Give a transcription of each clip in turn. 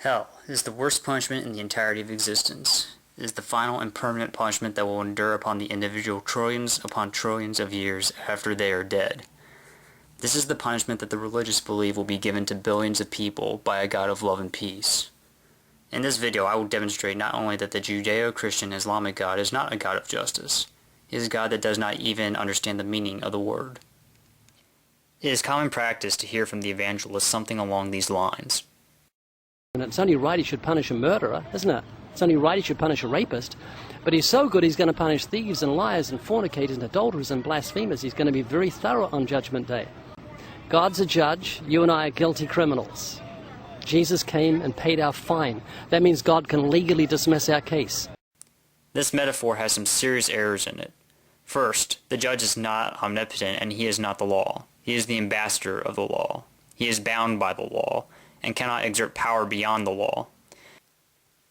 Hell is the worst punishment in the entirety of existence. It is the final and permanent punishment that will endure upon the individual trillions upon trillions of years after they are dead. This is the punishment that the religious believe will be given to billions of people by a God of love and peace. In this video, I will demonstrate not only that the Judeo-Christian Islamic God is not a God of justice, he is a God that does not even understand the meaning of the word. It is common practice to hear from the evangelist something along these lines. And it's only right he should punish a murderer, isn't it? It's only right he should punish a rapist. But he's so good he's going to punish thieves and liars and fornicators and adulterers and blasphemers. He's going to be very thorough on Judgment Day. God's a judge. You and I are guilty criminals. Jesus came and paid our fine. That means God can legally dismiss our case. This metaphor has some serious errors in it. First, the judge is not omnipotent and he is not the law. He is the ambassador of the law. He is bound by the law and cannot exert power beyond the law.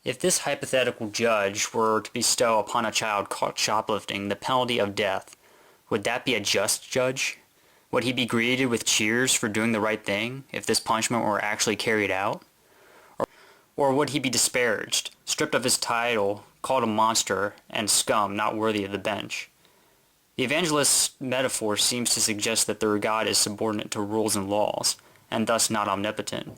If this hypothetical judge were to bestow upon a child caught shoplifting the penalty of death, would that be a just judge? Would he be greeted with cheers for doing the right thing if this punishment were actually carried out? Or would he be disparaged, stripped of his title, called a monster, and scum not worthy of the bench? The evangelist's metaphor seems to suggest that their God is subordinate to rules and laws, and thus not omnipotent.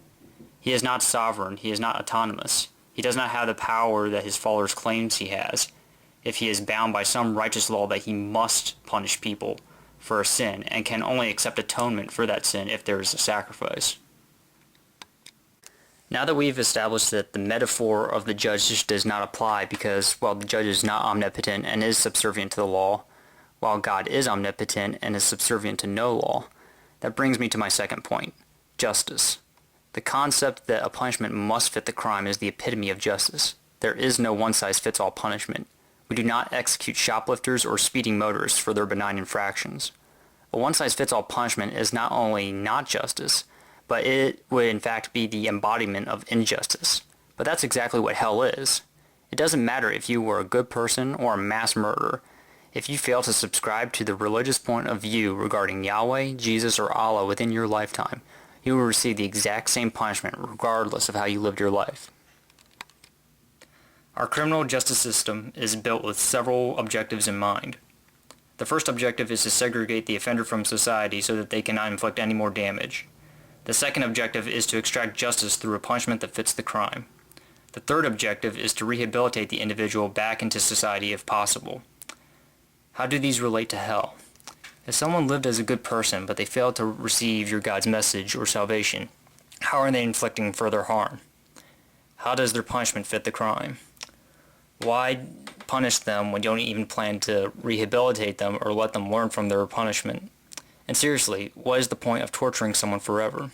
He is not sovereign, he is not autonomous. He does not have the power that his followers claims he has, if he is bound by some righteous law that he must punish people for a sin, and can only accept atonement for that sin if there is a sacrifice. Now that we've established that the metaphor of the judge just does not apply because, well, the judge is not omnipotent and is subservient to the law, while God is omnipotent and is subservient to no law, that brings me to my second point, justice. The concept that a punishment must fit the crime is the epitome of justice. There is no one-size-fits-all punishment. We do not execute shoplifters or speeding motorists for their benign infractions. A one-size-fits-all punishment is not only not justice, but it would in fact be the embodiment of injustice. But that's exactly what hell is. It doesn't matter if you were a good person or a mass murderer. If you fail to subscribe to the religious point of view regarding Yahweh, Jesus, or Allah within your lifetime, you will receive the exact same punishment regardless of how you lived your life. Our criminal justice system is built with several objectives in mind. The first objective is to segregate the offender from society so that they cannot inflict any more damage. The second objective is to extract justice through a punishment that fits the crime. The third objective is to rehabilitate the individual back into society if possible. How do these relate to hell? If someone lived as a good person but they failed to receive your God's message or salvation, how are they inflicting further harm? How does their punishment fit the crime? Why punish them when you don't even plan to rehabilitate them or let them learn from their punishment? And seriously, what is the point of torturing someone forever?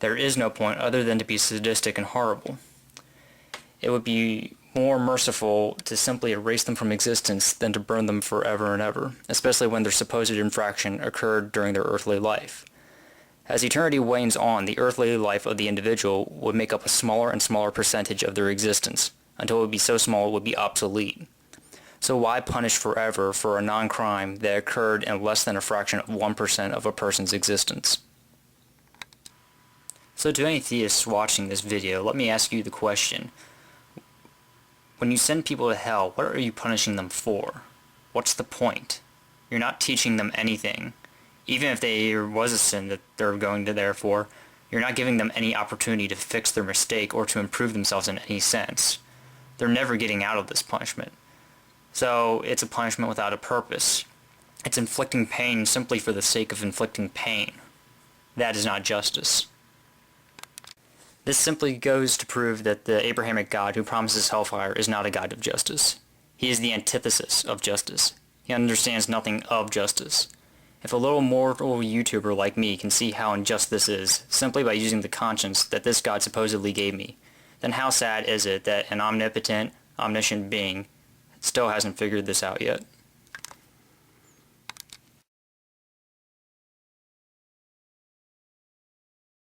There is no point other than to be sadistic and horrible. It would be more merciful to simply erase them from existence than to burn them forever and ever, especially when their supposed infraction occurred during their earthly life. As eternity wanes on, the earthly life of the individual would make up a smaller and smaller percentage of their existence, until it would be so small it would be obsolete. So why punish forever for a non-crime that occurred in less than a fraction of 1% of a person's existence? So to any theists watching this video, let me ask you the question. When you send people to hell, what are you punishing them for? What's the point? You're not teaching them anything. Even if there was a sin that they're going to there for, you're not giving them any opportunity to fix their mistake or to improve themselves in any sense. They're never getting out of this punishment. So it's a punishment without a purpose. It's inflicting pain simply for the sake of inflicting pain. That is not justice. This simply goes to prove that the Abrahamic God who promises hellfire is not a God of justice. He is the antithesis of justice. He understands nothing of justice. If a little mortal YouTuber like me can see how unjust this is, simply by using the conscience that this God supposedly gave me, then how sad is it that an omnipotent, omniscient being still hasn't figured this out yet?